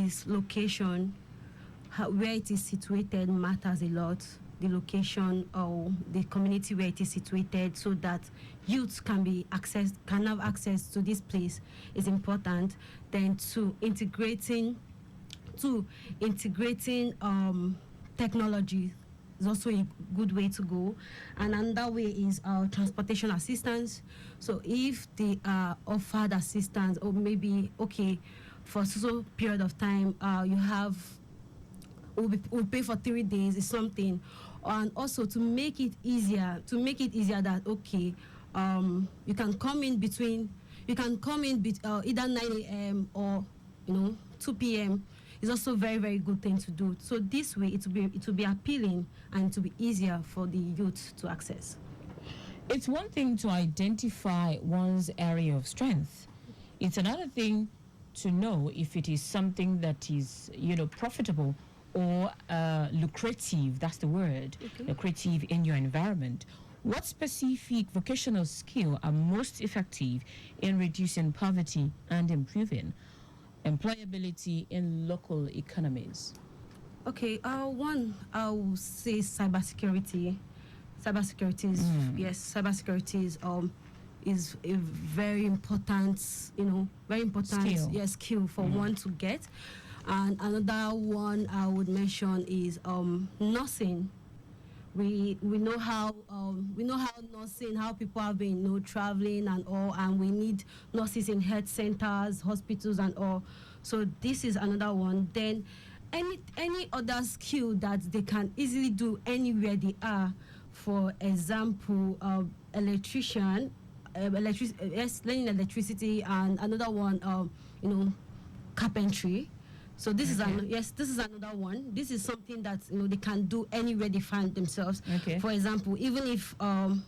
is location. Where it is situated matters a lot. The location or the community where it is situated, so that youth can have access to this place is important. Then integrating technology is also a good way to go. And another way is transportation assistance. So if they are offered assistance, or maybe okay, for so period of time, you have will pay for 3 days is something. And also to make it easier that okay, you can come in either 9 a.m. or 2 p.m. is also very, very good thing to do. So this way it will be appealing and to be easier for the youth to access. It's one thing to identify one's area of strength. It's another thing to know if it is something that is, profitable or lucrative. That's the word, lucrative in your environment. What specific vocational skill are most effective in reducing poverty and improving employability in local economies? Okay, one, I will say cybersecurity. Cybersecurity is is a very important, skill for one to get. And another one I would mention is nursing. We know how nursing, how people have been traveling and all, and we need nurses in health centers, hospitals and all. So this is another one. Then any other skill that they can easily do anywhere they are. For example, electrician, learning electricity, and another one, carpentry. So this is another one. This is something that they can do anywhere they find themselves. Okay. For example, even if the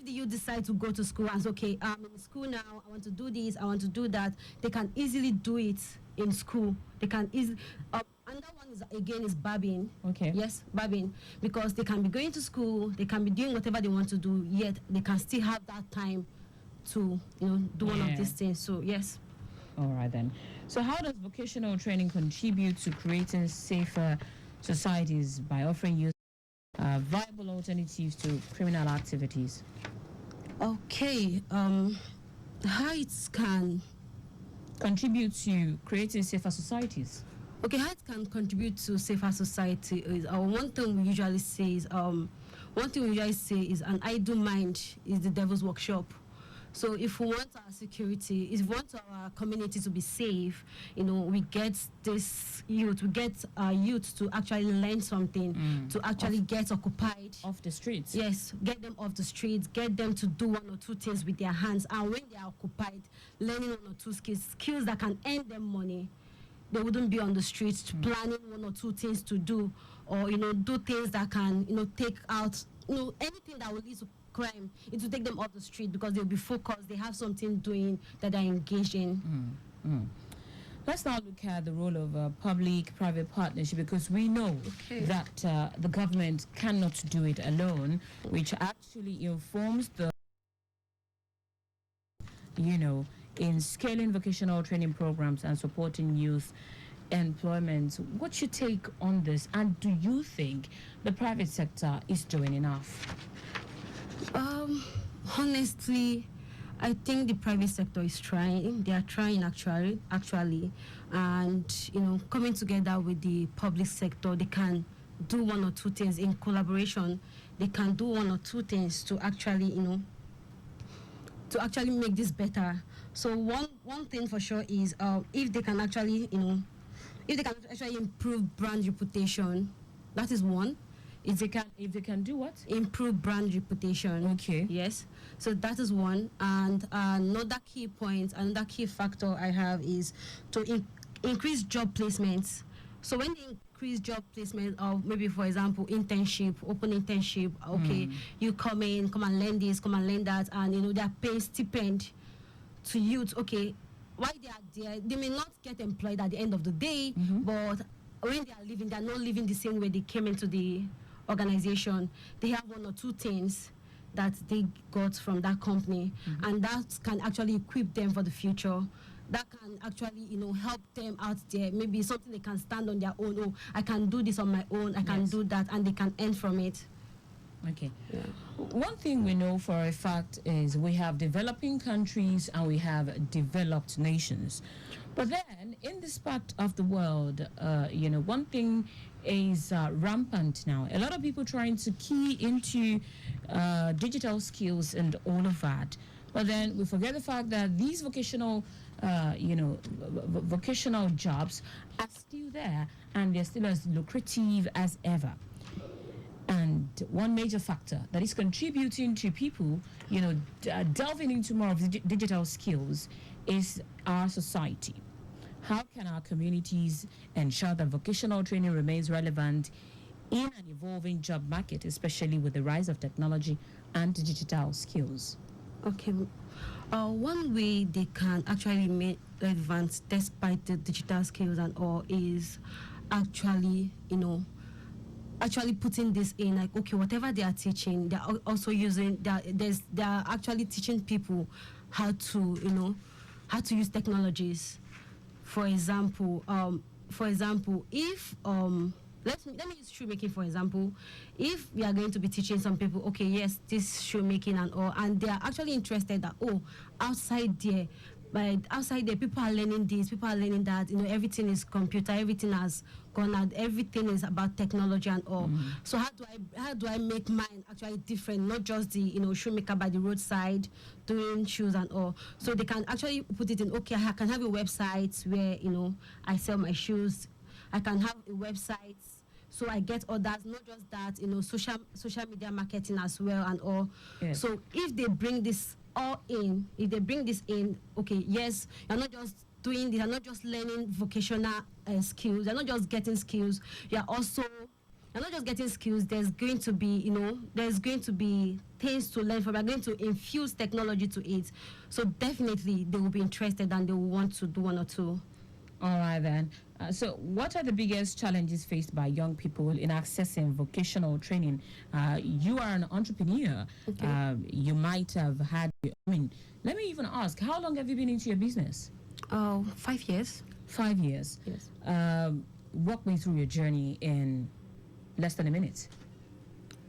youth decide to go to school and say, okay, I'm in school now, I want to do this, I want to do that, they can easily do it in school. They can easily. Another one is barbing. Okay. Yes, barbing, because they can be going to school, they can be doing whatever they want to do, yet they can still have that time to do one of these things. So yes. All right then. So how does vocational training contribute to creating safer societies by offering youth viable alternatives to criminal activities? Okay. How it can contribute to creating safer societies? Okay, how it can contribute to safer society is one thing we usually say is an idle mind is the devil's workshop. So if we want our security, if we want our community to be safe, we get our youth to actually learn something, to actually get occupied. Off the streets. Yes, get them off the streets, get them to do one or two things with their hands. And when they are occupied, learning one or two skills that can earn them money, they wouldn't be on the streets planning one or two things to do, or, do things that can, take out, anything that will lead to crime. It will take them off the street because they'll be focused. They have something doing that they're engaged in. Let's now look at the role of public-private partnership, because we know that the government cannot do it alone, which actually informs the, in scaling vocational training programs and supporting youth employment. What's your take on this? And do you think the private sector is doing enough? Honestly, I think the private sector is trying. They are trying actually, and coming together with the public sector, they can do one or two things in collaboration. They can do one or two things to actually, make this better. So one thing for sure is if they can actually, improve brand reputation, that is one. If they can do what? Improve brand reputation. Okay. Yes. So that is one. And another key factor I have is to increase job placements. So when they increase job placement of maybe, for example, open internship, okay, you come and learn this, come and learn that, and they are paying stipend to youth. Okay, while they are there, they may not get employed at the end of the day, but when they are leaving, they are not living the same way they came into the organization. They have one or two things that they got from that company, and that can actually equip them for the future. that can actually, help them out there. Maybe something they can stand on their own. Oh, I can do this on my own. I can do that, and they can earn from it. Okay. Yeah. One thing we know for a fact is we have developing countries and we have developed nations. But then, in this part of the world, one thing is rampant now. A lot of people trying to key into digital skills and all of that. But then we forget the fact that these vocational jobs are still there and they're still as lucrative as ever. And one major factor that is contributing to people, delving into more of the digital skills is our society. How can our communities ensure that vocational training remains relevant in an evolving job market, especially with the rise of technology and digital skills? Okay. One way they can actually remain relevant despite the digital skills and all is actually, actually putting this in, like, okay, whatever they are teaching, they're also using, they're actually teaching people how to, how to use technologies. For example, if let me use shoemaking for example. If we are going to be teaching some people, okay, yes, this shoemaking and all, and they are actually interested that, oh, outside there, but outside there, people are learning this, people are learning that. Everything is computer, everything has gone out, everything is about technology and all. So how do I make mine actually different? Not just the shoemaker by the roadside doing shoes and all. So they can actually put it in. Okay, I can have a website where I sell my shoes. I can have a website so I get orders. Not just that, social media marketing as well and all. Yes. So if they bring this all in, okay, yes, you're not just doing this, you're not just learning vocational skills, you're not just getting skills, you're not just getting skills, there's going to be, there's going to be things to learn from. You're going to infuse technology to it. So definitely they will be interested and they will want to do one or two. All right, then. So what are the biggest challenges faced by young people in accessing vocational training? You are an entrepreneur. Okay. You might have had, let me even ask, how long have you been into your business? 5 years. 5 years. Yes. Walk me through your journey in less than a minute.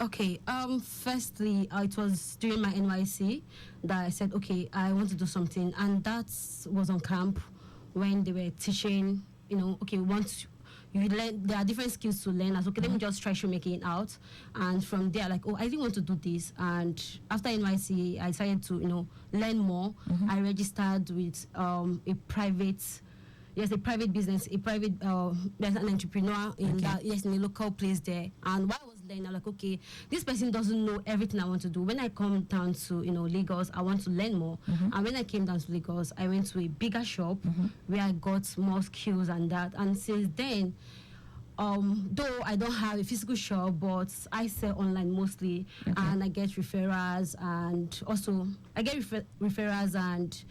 Okay. Firstly, it was during my NYC that I said, okay, I want to do something, and that was on camp when they were teaching. Okay, once you learn, there are different skills to learn. As okay, let me just try shoemaking out, and from there, like, oh, I really want to do this. And after NYC, I decided to learn more. I registered with a private business, there's an entrepreneur in that, yes, in a local place there. And while I was learning, I'm like, okay, this person doesn't know everything I want to do. When I come down to, Lagos, I want to learn more. And when I came down to Lagos, I went to a bigger shop where I got more skills and that. And since then, though I don't have a physical shop, but I sell online mostly, and I get referrals, and also I get referrals and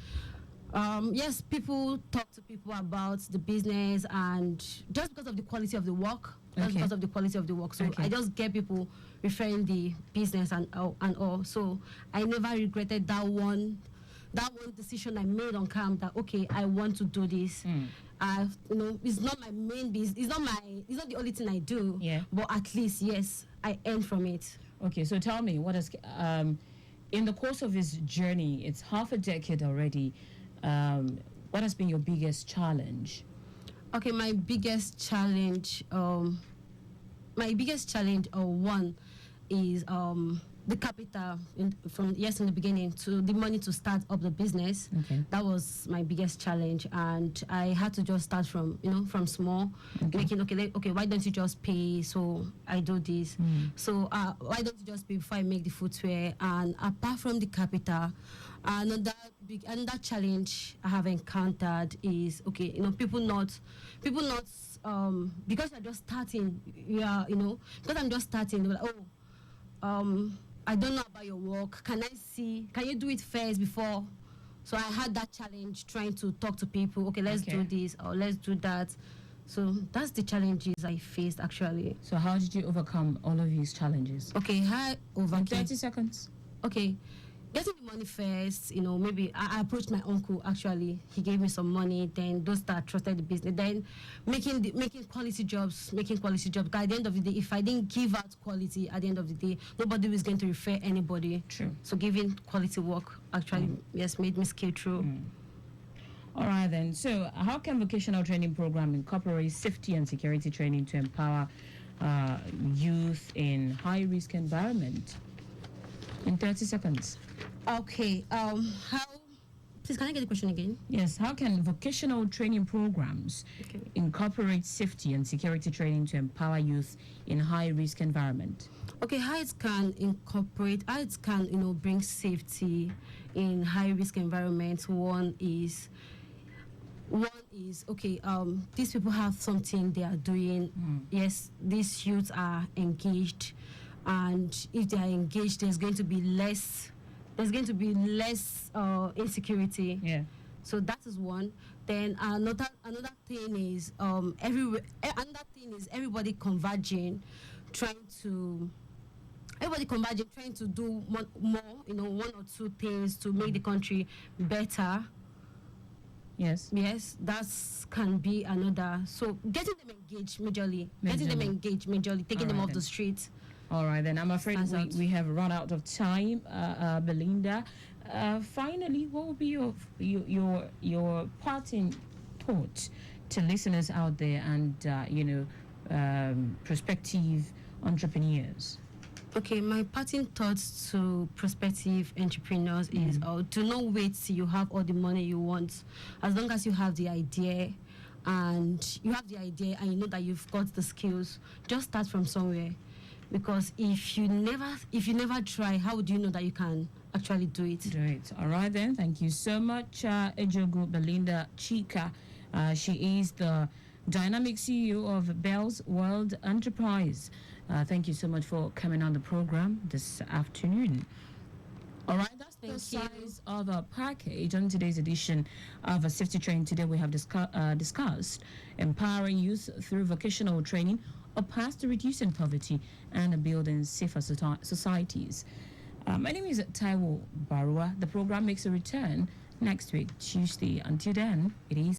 yes, people talk to people about the business, and just because of the quality of the work, so I just get people referring the business and all. So I never regretted that one decision I made on camp, that okay, I want to do this. It's not my main business, it's not the only thing I do, but at least, yes, I earn from it. Okay, so tell me, what is in the course of this journey, it's half a decade already, what has been your biggest challenge? Okay, my biggest challenge, one is the capital from the beginning, to the money to start up the business. That was my biggest challenge, and I had to just start from from small, making okay, why don't you just pay? So I do this. So why don't you just pay before I make the footwear? And apart from the capital, another challenge I have encountered is people not because you're just starting, because I'm just starting, they're like, oh, I don't know about your work. Can you do it first before? So I had that challenge trying to talk to people. Okay, let's do this or let's do that. So that's the challenges I faced actually. So how did you overcome all of these challenges? Okay, 30 seconds. Okay, getting the money first, maybe I approached my uncle. Actually, he gave me some money. Then those that trusted the business, then making quality jobs, making quality jobs. 'Cause at the end of the day, if I didn't give out quality, at the end of the day, nobody was going to refer anybody. True. So giving quality work actually, yes, made me scale through. All right, then. So, how can vocational training program incorporate safety and security training to empower youth in high-risk environment? In 30 seconds. Okay. How? Please, can I get the question again? Yes. How can vocational training programs incorporate safety and security training to empower youth in high-risk environment? Okay, how it can bring safety in high-risk environments. One is okay, these people have something they are doing. Yes, these youths are engaged, and if they are engaged, there's going to be less insecurity. Yeah. So that is one. Then another thing is everybody converging, trying to do more, one or two things to make the country better. Yes. Yes, that can be another. So getting them engaged majorly, taking them off the street. All right, then. I'm afraid we have run out of time, Belynda. Finally, what would be your parting thought to listeners out there and prospective entrepreneurs? Okay, my parting thoughts to prospective entrepreneurs is do not wait till you have all the money you want. As long as you have the idea and you know that you've got the skills, just start from somewhere. Because if you never try, how would you know that you can actually do it? Do it. All right, then. Thank you so much, Ejiogu Belynda Chika. She is the dynamic CEO of Bell's World Enterprise. Thank you so much for coming on the program this afternoon. All right, that's the size of a package on today's edition of a Safety Train. Today we have discussed empowering youth through vocational training, a path to reducing poverty and building safer societies. My name is Taiwo Barua. The program makes a return next week, Tuesday. Until then, it is